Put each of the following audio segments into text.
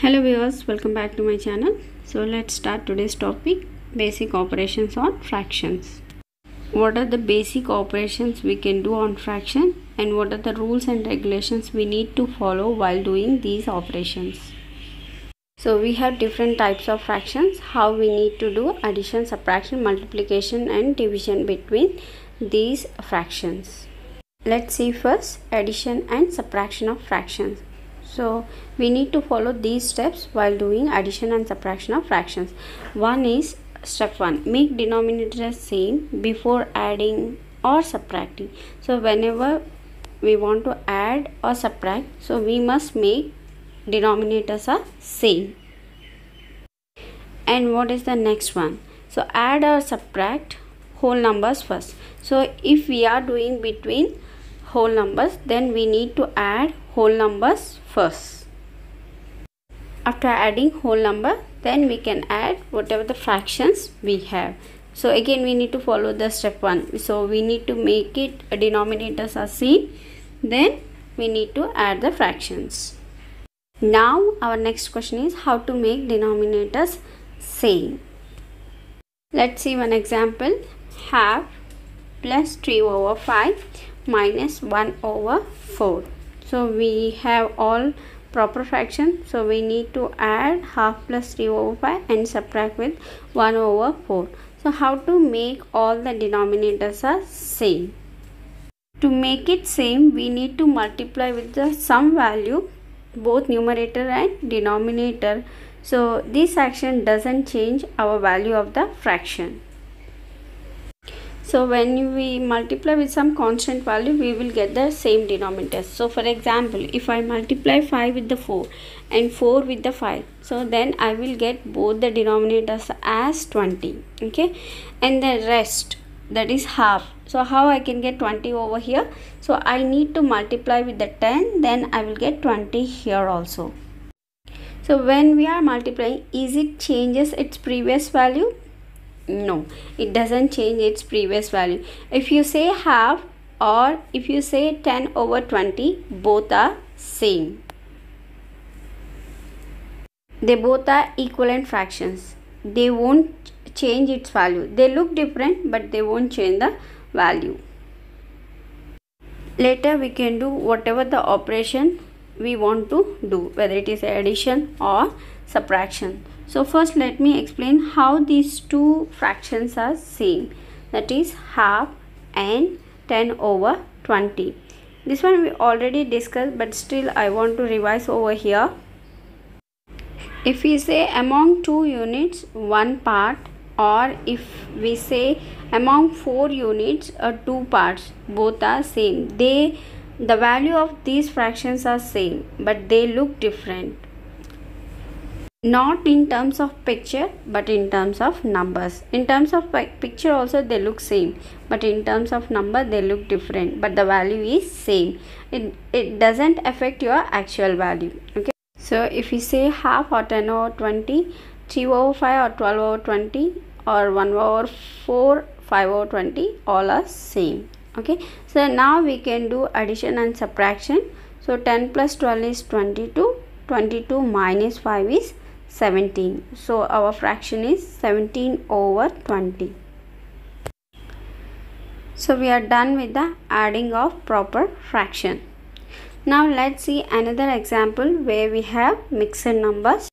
Hello viewers, welcome back to my channel. So let's start today's topic, basic operations on fractions. What are the basic operations we can do on fraction and what are the rules and regulations we need to follow while doing these operations? So we have different types of fractions, how we need to do addition, subtraction, multiplication and division between these fractions. Let's see first addition and subtraction of fractions. So we need to follow these steps while doing addition and subtraction of fractions. One is step 1, make denominators same before adding or subtracting. So whenever we want to add or subtract, so we must make denominators are same. And what is the next one? So add or subtract whole numbers first. So if we are doing between whole numbers, then we need to add whole numbers first. After adding whole number, then we can add whatever the fractions we have. So again we need to follow the step 1. So we need to make it denominators are same, then we need to add the fractions. Now our next question is how to make denominators same. Let's see one example. Half plus 3 over 5 minus 1 over 4. So we have all proper fractions, so we need to add half plus 3 over 5 and subtract with 1 over 4. So how to make all the denominators are same? To make it same, we need to multiply with the sum value both numerator and denominator. So this action doesn't change our value of the fraction. So when we multiply with some constant value, we will get the same denominators. So for example, if I multiply 5 with the 4 and 4 with the 5, so then I will get both the denominators as 20. Okay, and the rest, that is half. So how I can get 20 over here? So I need to multiply with the 10, then I will get 20 here also. So when we are multiplying, is it changes its previous value? No, it doesn't change its previous value. If you say half or if you say 10 over 20, both are same. They both are equivalent fractions. They won't change its value. They look different, but they won't change the value. Later we can do whatever the operation we want to do, whether it is addition or subtraction. So first let me explain how these two fractions are same, that is half and 10 over 20. This one we already discussed, but still I want to revise over here. If we say among 2 units 1 part, or if we say among 4 units 2 parts, both are same. The value of these fractions are same, but they look different. Not in terms of picture, but in terms of numbers. In terms of picture also they look same, but in terms of number they look different, but the value is same. It doesn't affect your actual value. Okay, so if we say half or 10 over 20, 3 over 5 or 12 over 20, or 1 over 4, 5 over 20, all are same. Okay, so now we can do addition and subtraction. So 10 plus 12 is 22, 22 minus 5 is 17. So our fraction is 17 over 20. So we are done with the adding of proper fraction. Now let's see another example where we have mixed numbers.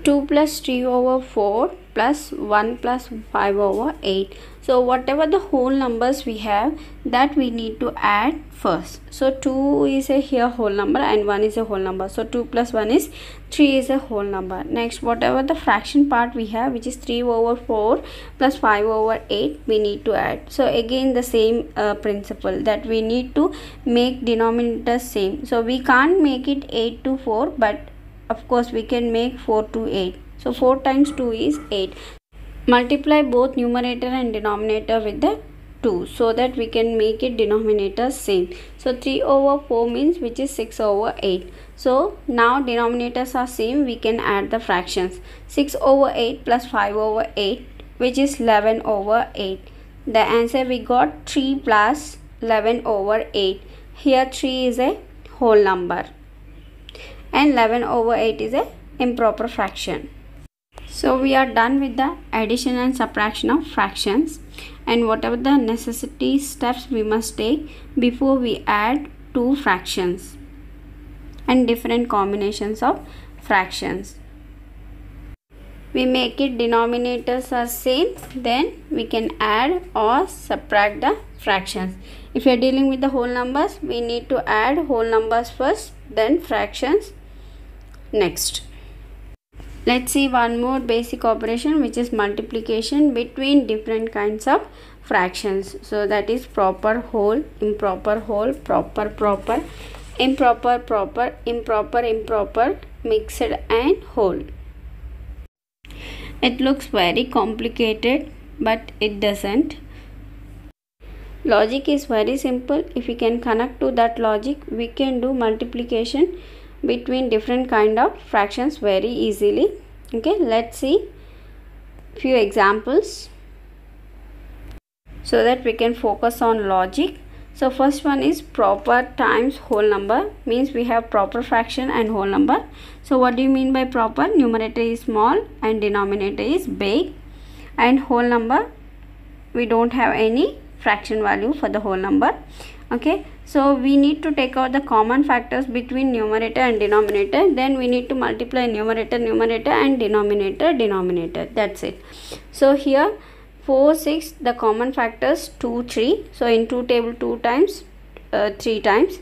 2 plus 3 over 4 plus 1 plus 5 over 8. So whatever the whole numbers we have, that we need to add first. So 2 is a here whole number and 1 is a whole number. So 2 plus 1 is 3 is a whole number. Next, whatever the fraction part we have, which is 3 over 4 plus 5 over 8, we need to add. So again the same principle, that we need to make denominators same. So we can't make it 8 to 4, but of course we can make 4 to 8. So 4 times 2 is 8. Multiply both numerator and denominator with the 2, so that we can make it denominator same. So 3 over 4 means which is 6 over 8. So now denominators are same, we can add the fractions. 6 over 8 plus 5 over 8, which is 11 over 8. The answer we got 3 plus 11 over 8. Here 3 is a whole number and 11 over 8 is a improper fraction. So we are done with the addition and subtraction of fractions, and whatever the necessity steps we must take before we add two fractions and different combinations of fractions. We make it denominators are same, then we can add or subtract the fractions. If we are dealing with the whole numbers, we need to add whole numbers first, then fractions next. Let's see one more basic operation, which is multiplication between different kinds of fractions. So that is proper whole, improper whole, proper proper, improper proper, improper improper, mixed and whole. It looks very complicated, but it doesn't. Logic is very simple. If we can connect to that logic, we can do multiplication between different kind of fractions very easily. Okay, let's see few examples so that we can focus on logic. So first one is proper times whole number, means we have proper fraction and whole number. So what do you mean by proper? Numerator is small and denominator is big, and whole number we don't have any fraction value for the whole number. Okay, so we need to take out the common factors between numerator and denominator, then we need to multiply numerator and denominator. That's it. So here 4, 6, the common factors 2, 3. So in 2 table 2 times, 3 times.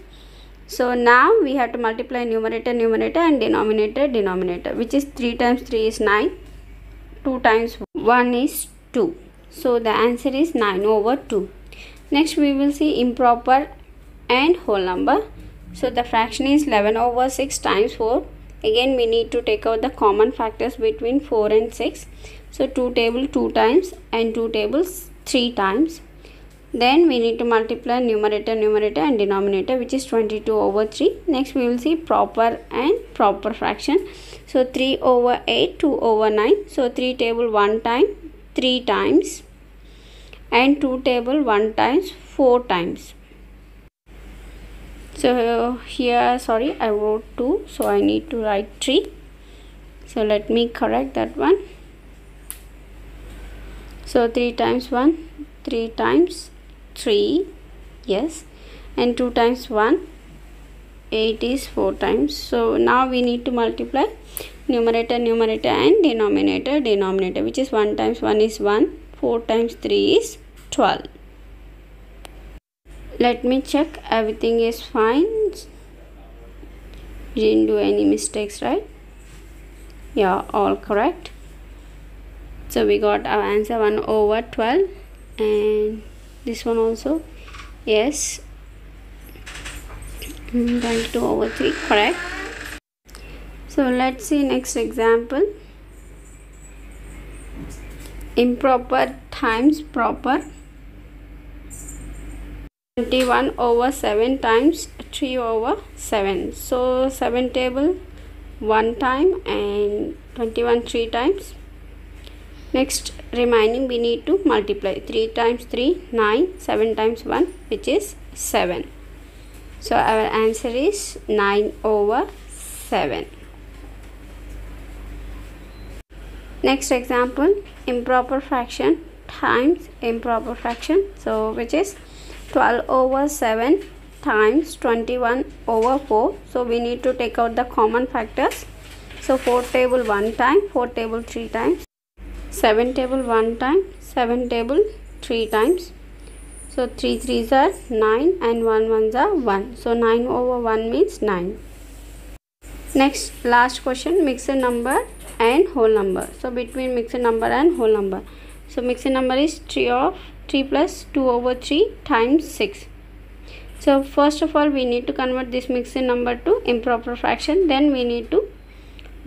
So now we have to multiply numerator and denominator, which is 3 times 3 is 9, 2 times 1 is 2. So the answer is 9/2. Next we will see improper and whole number. So the fraction is 11/6 times 4. Again we need to take out the common factors between 4 and 6. So 2 table 2 times and 2 tables 3 times. Then we need to multiply numerator and denominator, which is 22/3. Next we will see proper and proper fraction. So 3/8, 2/9. So 3 table 1 time 3 times and 2 table 1 times 4 times. So here, sorry, I wrote 2, so I need to write 3. So let me correct that one. So 3 times 1, 3 times 3, yes, and 2 times 1, 8 is 4 times. So now we need to multiply numerator and denominator, which is 1 times 1 is 1, 4 times 3 is 12. Let me check everything is fine. Didn't do any mistakes, right? Yeah, all correct. So we got our answer 1/12, and this one also, yes, 22/3, correct. So let's see next example. Improper times proper. 21/7 times 3/7. So 7 table 1 time and 21 3 times. Next remaining we need to multiply 3 times 3, 9, 7 times 1, which is 7. So our answer is 9/7. Next example, improper fraction times improper fraction, so which is 12/7 times 21/4. So we need to take out the common factors. So 4 table 1 time, 4 table 3 times, 7 table 1 time, 7 table 3 times. So 3 3s are 9 and 1 1s are 1. So 9/1 means 9. Next, last question, mixed number and whole number. So between mixed number and whole number. So mixed number is 3 plus 2/3 times 6. So first of all we need to convert this mixed number to improper fraction. Then we need to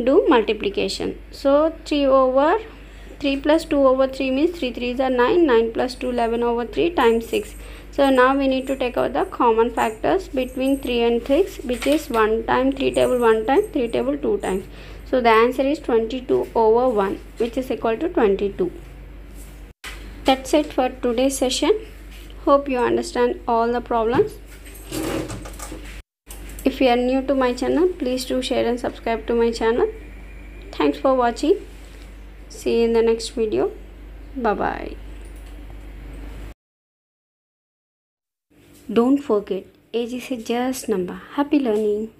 do multiplication. So 3 plus 2/3 means 3 3s are 9. 9 plus 2, 11/3 times 6. So now we need to take out the common factors between 3 and 6, which is 1 time 3 table 1 time, 3 table 2 times. So the answer is 22/1, which is equal to 22. That's it for today's session. Hope you understand all the problems. If you are new to my channel, please do share and subscribe to my channel. Thanks for watching. See you in the next video. Bye bye. Don't forget, age is a just number. Happy learning.